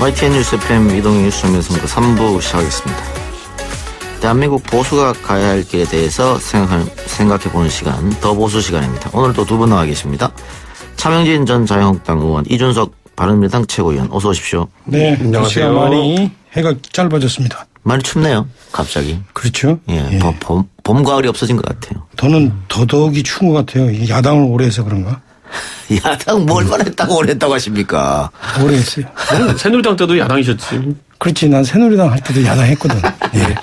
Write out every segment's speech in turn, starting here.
YTN 뉴스 FM 이동희 뉴스 정면선거 3부 시작하겠습니다. 대한민국 보수가 가야 할 길에 대해서 생각해보는 시간, 더 보수 시간입니다. 오늘도 두 분 나와 계십니다. 차명진 전 자유한국당 의원, 이준석 바른미래당 최고위원, 어서 오십시오. 네, 안녕하세요. 많이 해가 짧아졌습니다. 많이 춥네요, 갑자기. 그렇죠. 예, 봄, 가을이 없어진 것 같아요. 저는 더더욱이 추운 것 같아요. 야당을 오래 해서 그런가? 야당 뭐 얼마나 했다고 오래 했다고 하십니까? 오래 했어요. 새누리당 때도 야당이셨지. 그렇지. 난 새누리당 할 때도 야당 했거든. 예.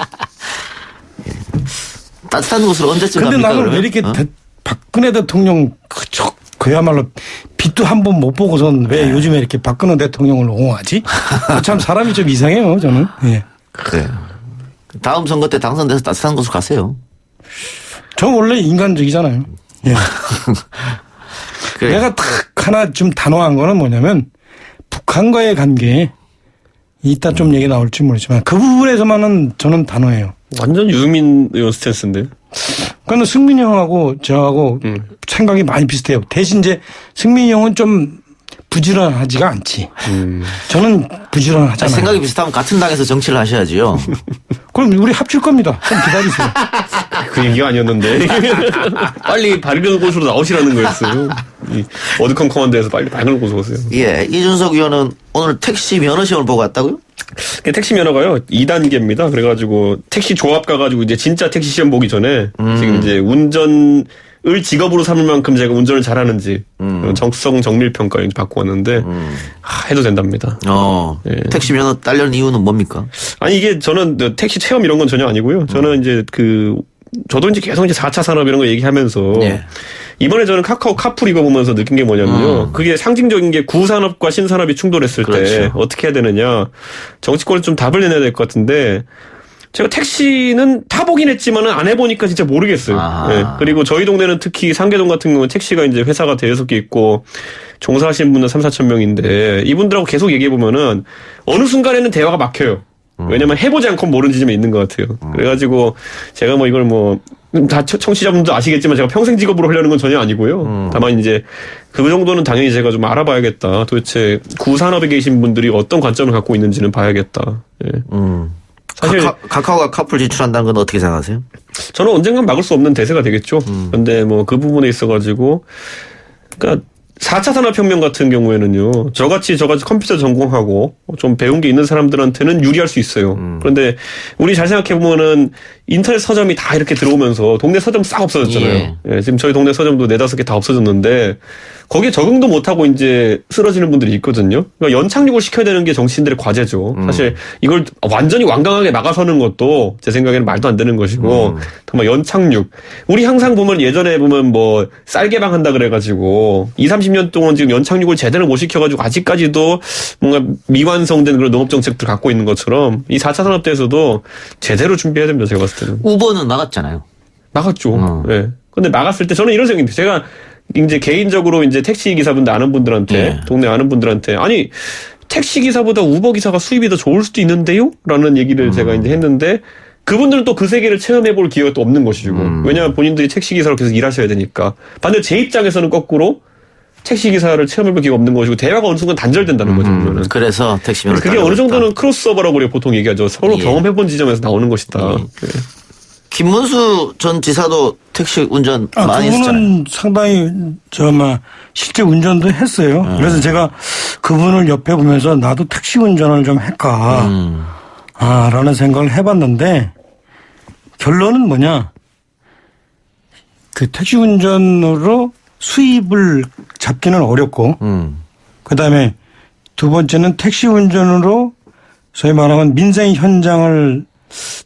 따뜻한 곳으로 언제쯤 근데 갑니까? 나는 그러면? 왜 이렇게 박근혜 대통령 그야말로 빛도 한 번 못 보고선 왜 요즘에 이렇게 박근혜 대통령을 옹호하지? 참 사람이 좀 이상해요, 저는. 예. 그래요. 다음 선거 때 당선돼서 따뜻한 곳으로 가세요. 저 원래 인간적이잖아요. 예. 그래. 내가 딱 하나 좀 단호한 거는 뭐냐면 북한과의 관계에 이따 좀 얘기 나올지 모르지만 그 부분에서만은 저는 단호해요. 완전 유승민 의원 스탠스인데. 그러니까 승민이 형하고 저하고 생각이 많이 비슷해요. 대신 이제 승민이 형은 좀 부지런하지가 않지. 저는 부지런하잖아요. 생각이 비슷하면 같은 당에서 정치를 하셔야지요. 그럼 우리 합칠 겁니다. 좀 기다리세요. 그 얘기가 아니었는데. 빨리 밝은 곳으로 나오시라는 거였어요. 이 어두컴컴한 데서 빨리 밝은 곳으로 오세요. 예, 이준석 의원은 오늘 택시 면허 시험을 보고 왔다고요? 택시 면허가요 2단계입니다. 그래가지고 택시 조합 가가지고 이제 진짜 택시 시험 보기 전에 지금 이제 운전을 직업으로 삼을 만큼 제가 운전을 잘하는지 적성 정밀 평가 받고 왔는데 해도 된답니다. 예. 택시 면허 따려는 이유는 뭡니까? 아니 이게 저는 택시 체험 이런 건 전혀 아니고요. 저는 이제 저도 이제 계속 이제 4차 산업 이런 거 얘기하면서 네. 이번에 저는 카카오 카풀 이거 보면서 느낀 게 뭐냐면요. 그게 상징적인 게 구산업과 신산업이 충돌했을 그렇죠. 때 어떻게 해야 되느냐. 정치권이 좀 답을 내놔야 될 것 같은데 제가 택시는 타보긴 했지만은 안 해보니까 진짜 모르겠어요. 네. 그리고 저희 동네는 특히 상계동 같은 경우는 택시가 이제 회사가 대여섯 개 있고 종사하시는 분은 3,4천 명인데 이분들하고 계속 얘기해보면은 어느 순간에는 대화가 막혀요. 왜냐면 해보지 않고 모르는 지점이 있는 것 같아요. 그래가지고 제가 뭐 이걸 다 청취자분도 아시겠지만 제가 평생 직업으로 하려는 건 전혀 아니고요. 다만 이제 그 정도는 당연히 제가 좀 알아봐야겠다. 도대체 구산업에 계신 분들이 어떤 관점을 갖고 있는지는 봐야겠다. 예. 사실 카카오가 카풀 진출한다는 건 어떻게 생각하세요? 저는 언젠간 막을 수 없는 대세가 되겠죠. 그런데 뭐 그 부분에 있어가지고 그러니까 4차 산업혁명 같은 경우에는요. 저같이 컴퓨터 전공하고 좀 배운 게 있는 사람들한테는 유리할 수 있어요. 그런데 우리 잘 생각해보면은 인터넷 서점이 다 이렇게 들어오면서 동네 서점 싹 없어졌잖아요. 예, 지금 저희 동네 서점도 4-5개 다 없어졌는데 거기에 적응도 못하고 이제 쓰러지는 분들이 있거든요. 그러니까 연착륙을 시켜야 되는 게 정치인들의 과제죠. 사실 이걸 완전히 완강하게 막아서는 것도 제 생각에는 말도 안 되는 것이고 정말 연착륙. 우리 항상 보면 예전에 보면 뭐 쌀개방 한다 그래가지고 20-30년 동안 지금 연착륙을 제대로 못 시켜가지고 아직까지도 뭔가 미완성된 그런 농업정책들 갖고 있는 것처럼 이 4차 산업대에서도 제대로 준비해야 됩니다. 제가 봤을 때는. 우버는 막았잖아요. 막았죠. 예. 네. 근데 막았을 때 저는 이런 생각입니다. 제가 이제 개인적으로 이제 택시 기사분들 아는 분들한테 동네 아는 분들한테 아니 택시 기사보다 우버 기사가 수입이 더 좋을 수도 있는데요? 라는 얘기를 제가 이제 했는데 그분들은 또 그 세계를 체험해 볼 기회가 또 없는 것이고 왜냐하면 본인들이 택시 기사로 계속 일하셔야 되니까 반대로 제 입장에서는 거꾸로 택시 기사를 체험해 볼 기회가 없는 것이고 대화가 어느 순간 단절된다는 거죠. 그러면. 그래서 택시 면허 그게 어느 정도는 크로스오버라고 우리가 보통 얘기하죠. 서로 경험해본 지점에서 나오는 것이다. 네. 김문수 전 지사도 택시 운전 많이 했잖아요. 그분은 상당히 실제 운전도 했어요. 그래서 제가 그분을 옆에 보면서 나도 택시 운전을 좀 할까 라는 생각을 해봤는데 결론은 뭐냐. 그 택시 운전으로 수입을 잡기는 어렵고 그다음에 두 번째는 택시 운전으로 소위 말하면 민생 현장을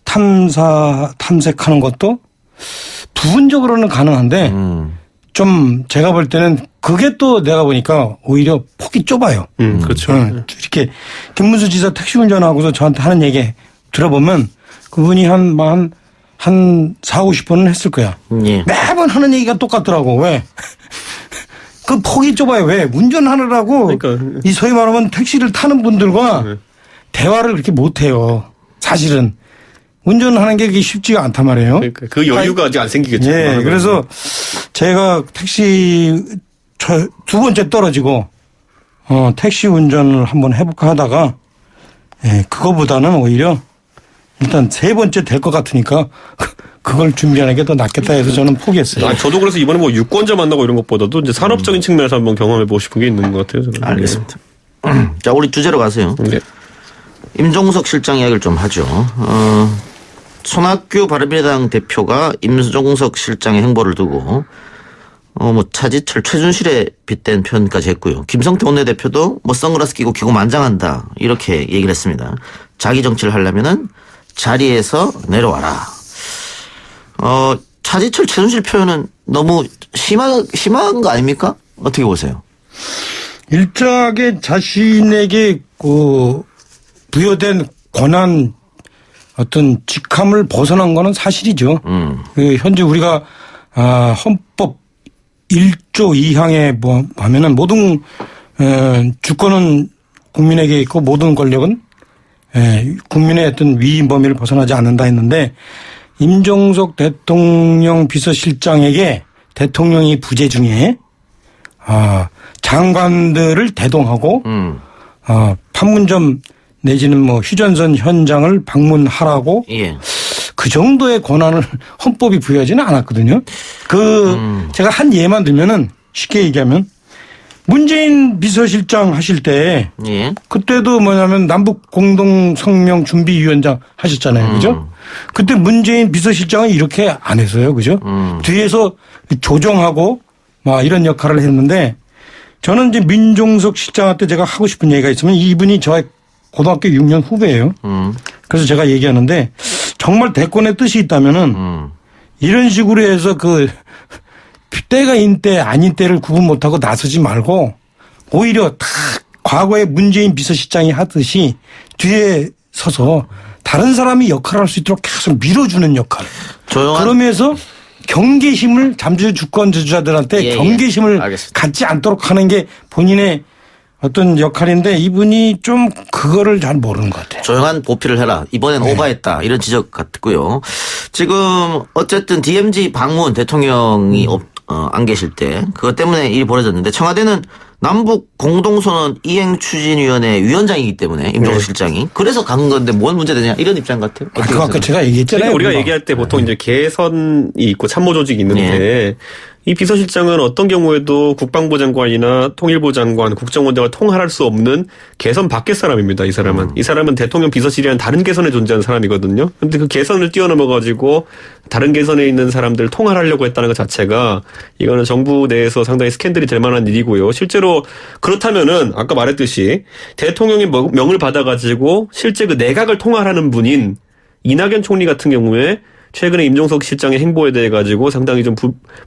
탐색하는 것도 부분적으로는 가능한데 좀 제가 볼 때는 그게 또 내가 보니까 오히려 폭이 좁아요. 그렇죠. 이렇게 김문수 지사 택시 운전하고서 저한테 하는 얘기 들어보면 그분이 한 40-50번은 했을 거야. 예. 매번 하는 얘기가 똑같더라고. 왜? 그 폭이 좁아요. 왜? 운전하느라고 그러니까. 이 소위 말하면 택시를 타는 분들과 대화를 그렇게 못해요. 사실은. 운전하는 게 그게 쉽지가 않단 말이에요. 그러니까 그 여유가 아직 안 생기겠죠. 예. 그래서 제가 택시 두 번째 떨어지고 택시 운전을 한번 해볼까 하다가 예, 그거보다는 오히려 일단 세 번째 될 것 같으니까 그걸 준비하는 게 더 낫겠다 해서 저는 포기했어요. 아, 저도 그래서 이번에 뭐 유권자 만나고 이런 것보다도 이제 산업적인 측면에서 한번 경험해보고 싶은 게 있는 것 같아요. 저는. 알겠습니다. 자, 우리 주제로 가세요. 네. 임종석 실장 이야기를 좀 하죠. 손학규 바른미래당 대표가 임종석 실장의 행보를 두고 뭐 차지철 최순실에 빗댄 표현까지 했고요. 김성태 원내대표도 뭐 선글라스 끼고 기고만장한다 이렇게 얘기를 했습니다. 자기 정치를 하려면은 자리에서 내려와라. 차지철 최순실 표현은 너무 심한 거 아닙니까? 어떻게 보세요? 일정하게 자신에게 부여된 권한 어떤 직함을 벗어난 거는 사실이죠. 현재 우리가 헌법 1조 2항에 뭐 하면은 모든 주권은 국민에게 있고 모든 권력은 국민의 어떤 위임 범위를 벗어나지 않는다 했는데 임종석 대통령 비서실장에게 대통령이 부재 중에 장관들을 대동하고 판문점 내지는 뭐 휴전선 현장을 방문하라고 예. 그 정도의 권한을 헌법이 부여하지는 않았거든요. 제가 한 예만 들면은 쉽게 얘기하면 문재인 비서실장 하실 때 예. 그때도 뭐냐면 남북 공동 성명 준비위원장 하셨잖아요. 그죠? 그때 문재인 비서실장은 이렇게 안 했어요. 그죠? 뒤에서 조정하고 막 이런 역할을 했는데 저는 이제 민종석 실장한테 제가 하고 싶은 얘기가 있으면 이분이 저의 고등학교 6년 후배예요. 그래서 제가 얘기하는데 정말 대권의 뜻이 있다면은 이런 식으로 해서 때가 인때 아닌 때를 구분 못하고 나서지 말고 오히려 다 과거에 문재인 비서실장이 하듯이 뒤에 서서 다른 사람이 역할을 할 수 있도록 계속 밀어주는 역할. 그러면서 경계심을 잠재 주권 주주자들한테 경계심을 갖지 않도록 하는 게 본인의 어떤 역할인데 이분이 좀 그거를 잘 모르는 것 같아요. 조용한 보필을 해라. 이번엔 오바했다. 이런 지적 같고요. 지금 어쨌든 DMZ 방문 대통령이 안 계실 때 그것 때문에 일이 벌어졌는데 청와대는 남북 공동선언 이행추진위원회 위원장이기 때문에 임종석 실장이 그래서 간 건데 뭔 문제되냐 이런 입장 같아요. 그거 아까 제가 얘기했잖아요. 우리가 얘기할 때 보통 이제 개선이 있고 참모 조직이 있는데 이 비서실장은 어떤 경우에도 국방부 장관이나 통일부 장관, 국정원장과 통할할 수 없는 개선 밖의 사람입니다. 이 사람은. 이 사람은 대통령 비서실이라는 다른 개선에 존재하는 사람이거든요. 그런데 그 개선을 뛰어넘어가지고 다른 개선에 있는 사람들 통할하려고 했다는 것 자체가 이거는 정부 내에서 상당히 스캔들이 될 만한 일이고요. 실제로 그렇다면은 아까 말했듯이 대통령의 명을 받아가지고 실제 그 내각을 통할하는 분인 이낙연 총리 같은 경우에 최근에 임종석 실장의 행보에 대해 가지고 상당히 좀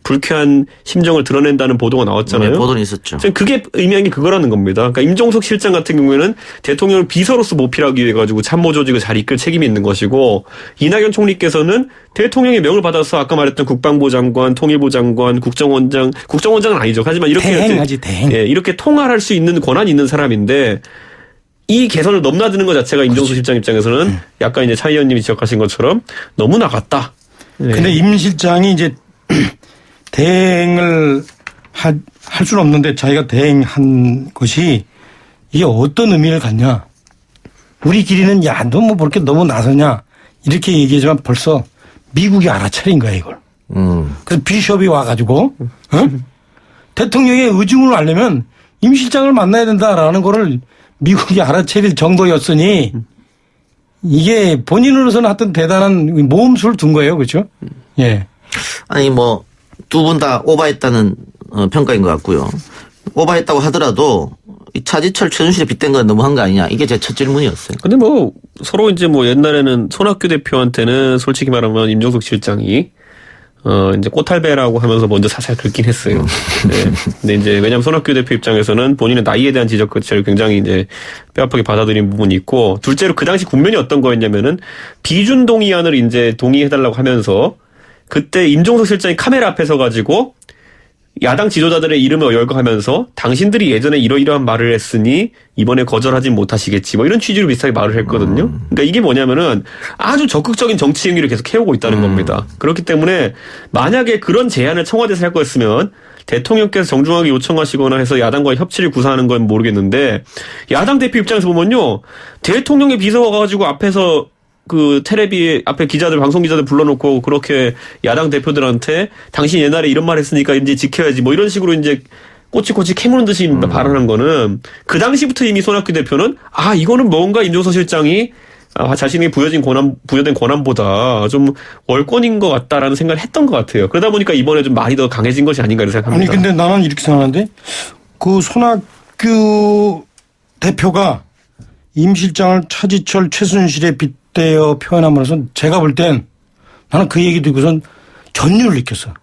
불쾌한 심정을 드러낸다는 보도가 나왔잖아요. 네, 보도는 있었죠. 그게 의미한 게 그거라는 겁니다. 그러니까 임종석 실장 같은 경우에는 대통령을 비서로서 모필하기 위해 가지고 참모 조직을 잘 이끌 책임이 있는 것이고 이낙연 총리께서는 대통령의 명을 받아서 아까 말했던 국방부 장관, 통일부 장관, 국정원장은 아니죠. 하지만 이렇게 대행하지 대행. 예, 이렇게 통할할 수 있는 권한이 있는 사람인데. 이 개선을 넘나드는 것 자체가 임종석 실장 입장에서는 약간 이제 차 의원님이 지적하신 것처럼 너무 나갔다. 네. 근데 임 실장이 이제 대행을 할 수는 없는데 자기가 대행한 것이 이게 어떤 의미를 갖냐. 우리끼리는 야, 너 뭐 그렇게 너무 나서냐. 이렇게 얘기하지만 벌써 미국이 알아차린 거야, 이걸. 그래서 비숍이 와가지고, 대통령의 의중을 알려면 임 실장을 만나야 된다라는 거를 미국이 알아차릴 정도였으니 이게 본인으로서는 하여튼 대단한 모험수를 둔 거예요. 그렇죠? 예. 아니 뭐 두 분 다 오바했다는 평가인 것 같고요. 오바했다고 하더라도 이 차지철 최순실에 빗댄 건 너무한 거 아니냐. 이게 제 첫 질문이었어요. 근데 뭐 서로 이제 뭐 옛날에는 손학규 대표한테는 솔직히 말하면 임종석 실장이 이제 꽃할배라고 하면서 먼저 사살 긁긴 했어요. 네. 근데 이제 왜냐면 손학규 대표 입장에서는 본인의 나이에 대한 지적 자체를 굉장히 이제 뼈아프게 받아들인 부분이 있고 둘째로 그 당시 국면이 어떤 거였냐면은 비준 동의안을 이제 동의해달라고 하면서 그때 임종석 실장이 카메라 앞에 서 가지고 야당 지도자들의 이름을 열거하면서 당신들이 예전에 이러이러한 말을 했으니 이번에 거절하진 못하시겠지. 뭐 이런 취지로 비슷하게 말을 했거든요. 그러니까 이게 뭐냐면은 아주 적극적인 정치 행위를 계속 해오고 있다는 겁니다. 그렇기 때문에 만약에 그런 제안을 청와대에서 할 거였으면 대통령께서 정중하게 요청하시거나 해서 야당과의 협치를 구사하는 건 모르겠는데 야당 대표 입장에서 보면요. 대통령의 비서가 가지고 앞에서 그 테레비 앞에 기자들 방송 기자들 불러놓고 그렇게 야당 대표들한테 당신 옛날에 이런 말 했으니까 이제 지켜야지 뭐 이런 식으로 이제 꼬치꼬치 캐무는 듯이 발언한 거는 그 당시부터 이미 손학규 대표는 아 이거는 뭔가 임종석 실장이 자신에게 부여된 권한보다 좀 월권인 것 같다라는 생각을 했던 것 같아요. 그러다 보니까 이번에 좀 말이 더 강해진 것이 아닌가 생각합니다. 아니 근데 나는 이렇게 생각하는데 그 손학규 대표가 임 실장을 차지철 최순실에 빗대어 표현함으로써 제가 볼 땐 나는 그 얘기 듣고선 전율을 느꼈어.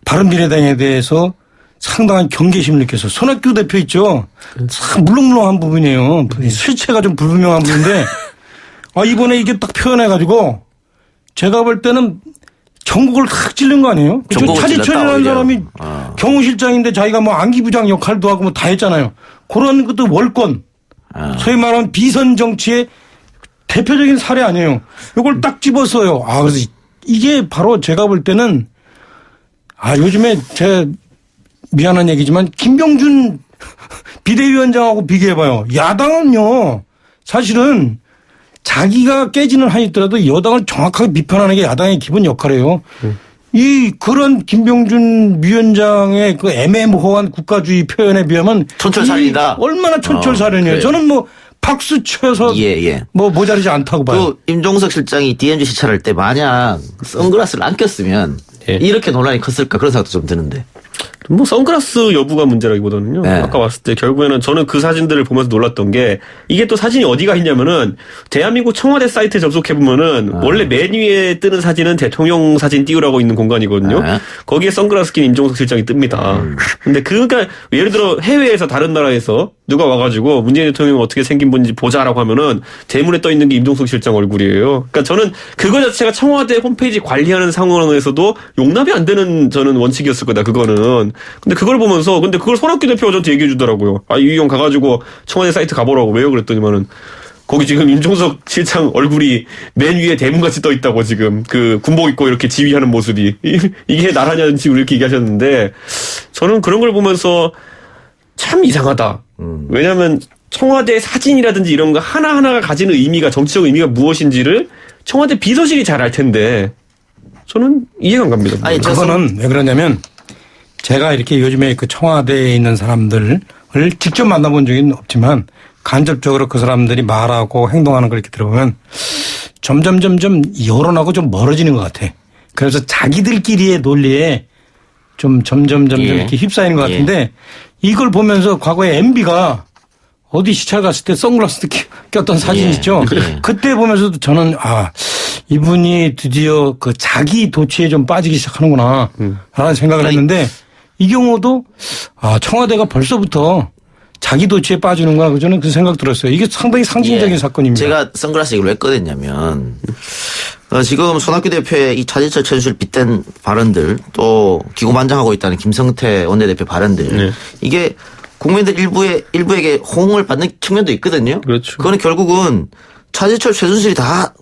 바른미래당에 대해서 상당한 경계심을 느꼈어. 손학규 대표 있죠. 참 물렁물렁한 부분이에요. 실체가 좀 불분명한 부분인데 이번에 이게 딱 표현해가지고 제가 볼 때는 전국을 탁 찔른 거 아니에요? 차지철이라는 사람이 경호실장인데 자기가 뭐 안기부장 역할도 하고 뭐 다 했잖아요. 그런 것도 월권. 소위 말하면 비선 정치의 대표적인 사례 아니에요. 이걸 딱 집었어요. 그래서 이게 바로 제가 볼 때는 요즘에 제 미안한 얘기지만 김병준 비대위원장하고 비교해봐요. 야당은요 사실은 자기가 깨지는 한이 있더라도 여당을 정확하게 비판하는 게 야당의 기본 역할이에요. 그런 김병준 위원장의 그 애매모호한 국가주의 표현에 비하면 촌철살인이다. 얼마나 촌철살인이에요. 그래. 저는 뭐 박수 쳐서 뭐 모자르지 않다고 봐요. 그 임종석 실장이 DMZ 시찰할 때 만약 선글라스를 안 꼈으면 이렇게 논란이 컸을까 그런 생각도 좀 드는데. 뭐 선글라스 여부가 문제라기보다는요. 네. 아까 봤을 때 결국에는 저는 그 사진들을 보면서 놀랐던 게 이게 또 사진이 어디가 있냐면은 대한민국 청와대 사이트에 접속해 보면은 원래 맨 위에 뜨는 사진은 대통령 사진 띄우라고 있는 공간이거든요. 거기에 선글라스 낀 임종석 실장이 뜹니다. 근데 그러니까 예를 들어 해외에서 다른 나라에서 누가 와가지고 문재인 대통령이 어떻게 생긴 분인지 보자라고 하면은 대문에 떠 있는 게 임종석 실장 얼굴이에요. 그러니까 저는 그거 자체가 청와대 홈페이지 관리하는 상황에서도 용납이 안 되는 저는 원칙이었을 거다. 그거는. 근데 그걸 보면서 근데 그걸 손학규 대표가 저한테 얘기해 주더라고요. 이형 가가지고 청와대 사이트 가보라고. 왜요? 그랬더니만은 거기 지금 임종석 실장 얼굴이 맨 위에 대문같이 떠 있다고 지금 그 군복 입고 이렇게 지휘하는 모습이 이게 나라냐는 식으로 이렇게 얘기하셨는데 저는 그런 걸 보면서 참 이상하다. 왜냐하면 청와대 사진이라든지 이런 거 하나하나가 가지는 의미가 정치적 의미가 무엇인지를 청와대 비서실이 잘 알 텐데 저는 이해가 안 갑니다. 아니 그거는 왜 그러냐면 제가 이렇게 요즘에 그 청와대에 있는 사람들을 직접 만나본 적은 없지만 간접적으로 그 사람들이 말하고 행동하는 걸 이렇게 들어보면 점점 여론하고 좀 멀어지는 것 같아. 그래서 자기들끼리의 논리에 좀 점점 이렇게 휩싸이는 것 같은데 이걸 보면서 과거에 MB가 어디 시찰 갔을 때 선글라스 꼈던 사진 있죠. 그때 보면서도 저는 이분이 드디어 그 자기 도취에 좀 빠지기 시작하는구나 라는 생각을 했는데 이 경우도 청와대가 벌써부터 자기 도취에 빠지는구나. 저는 그 생각 들었어요. 이게 상당히 상징적인 사건입니다. 제가 선글라스 얘기를 왜 꺼냈냐면 지금 손학규 대표의 이 차지철 최순실 빗댄 발언들 또 기고만장하고 있다는 김성태 원내대표 발언들 이게 국민들 일부에게 호응을 받는 측면도 있거든요. 그렇죠. 그거는 결국은 차지철 최순실이 다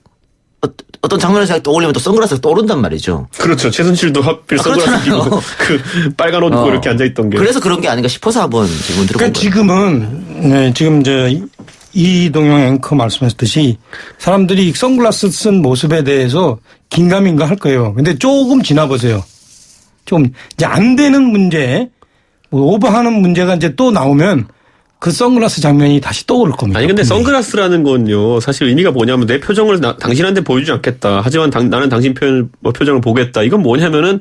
어떤 장면에서 떠올리면 또 선글라스가 떠오른단 말이죠. 그렇죠. 최순실도 하필 선글라스 끼고 그 빨간 옷 입고 이렇게 앉아있던 게. 그래서 그런 게 아닌가 싶어서 한번 질문 드려본 거예요. 지금 이동영 앵커 말씀하셨듯이 사람들이 선글라스 쓴 모습에 대해서 긴가민가 할 거예요. 근데 조금 지나보세요. 좀 이제 안 되는 문제, 오버하는 문제가 이제 또 나오면 그 선글라스 장면이 다시 떠오를 겁니다. 아니 근데 선글라스라는 건요 사실 의미가 뭐냐면 내 표정을 당신한테 보여주지 않겠다. 하지만 나는 당신 표정을 보겠다. 이건 뭐냐면은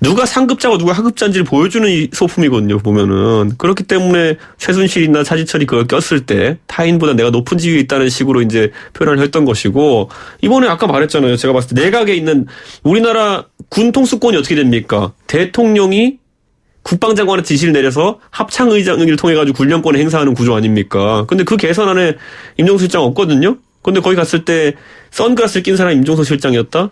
누가 상급자고 누가 하급자인지를 보여주는 이 소품이거든요. 보면은 그렇기 때문에 최순실이나 차지철이 그걸 꼈을 때 타인보다 내가 높은 지위에 있다는 식으로 이제 표현을 했던 것이고 이번에 아까 말했잖아요. 제가 봤을 때 내각에 있는 우리나라 군 통수권이 어떻게 됩니까? 대통령이 국방장관의 지시를 내려서 합창의장을 통해 가지고 군령권을 행사하는 구조 아닙니까? 근데 그 개선안에 임종석 실장 없거든요? 근데 거기 갔을 때 선글라스를 낀 사람이 임종석 실장이었다?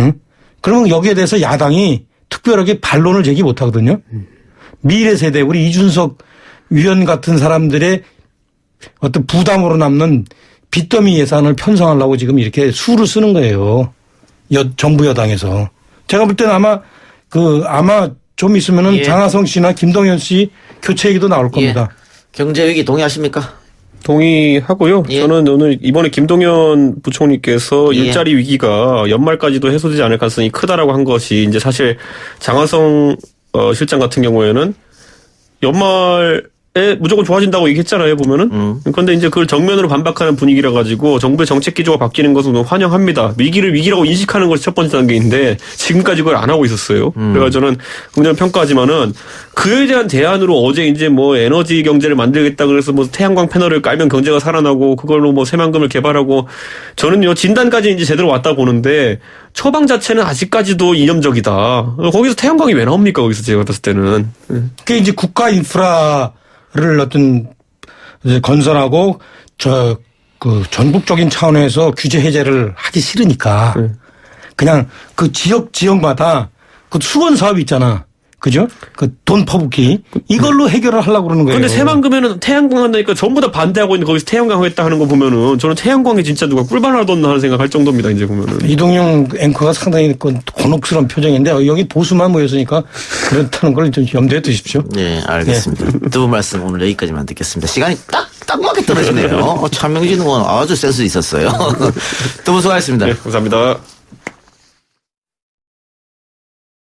응? 그러면 여기에 대해서 야당이 특별하게 반론을 제기 못 하거든요. 미래 세대, 우리 이준석 위원 같은 사람들의 어떤 부담으로 남는 빚더미 예산을 편성하려고 지금 이렇게 수를 쓰는 거예요. 정부 여당에서. 제가 볼 때는 아마 좀 있으면은 예. 장하성 씨나 김동연 씨 교체 얘기도 나올 겁니다. 예. 경제 위기 동의하십니까? 동의하고요. 예. 저는 오늘 이번에 김동연 부총리께서 예. 일자리 위기가 연말까지도 해소되지 않을 가능성이 크다라고 한 것이 이제 사실 장하성 실장 같은 경우에는 연말에 무조건 좋아진다고 얘기했잖아요, 보면은. 그런데 이제 그걸 정면으로 반박하는 분위기라 가지고 정부의 정책 기조가 바뀌는 것은 환영합니다. 위기를 위기라고 인식하는 것이 첫 번째 단계인데 지금까지 그걸 안 하고 있었어요. 그래서 저는 긍정 평가하지만은 그에 대한 대안으로 어제 이제 뭐 에너지 경제를 만들겠다 그래서 뭐 태양광 패널을 깔면 경제가 살아나고 그걸로 뭐 새만금을 개발하고 저는요 진단까지 이제 제대로 왔다 보는데 처방 자체는 아직까지도 이념적이다. 거기서 태양광이 왜 나옵니까? 거기서 제가 봤을 때는. 그게 이제 국가 인프라를 어떤 이제 건설하고 그 전국적인 차원에서 규제 해제를 하기 싫으니까 그냥 그 지역마다 그 수건 사업이 있잖아. 그죠? 그 돈 퍼붓기. 이걸로 해결을 하려고 그러는 거예요. 근데 새만금에는 태양광 한다니까 전부 다 반대하고 있는데 거기서 태양광 하겠다 하는 거 보면은 저는 태양광에 진짜 누가 꿀밤 하나 하는 생각할 정도입니다. 이제 보면은. 이동영 앵커가 상당히 곤혹스러운 표정인데 여기 보수만 모였으니까 그렇다는 걸 좀 염두에 두십시오. 네, 알겠습니다. 두 분 말씀 오늘 여기까지만 듣겠습니다. 시간이 딱 맞게 떨어지네요. 차명진 의원 아주 센스 있었어요. 두 분 수고하셨습니다. 네, 감사합니다.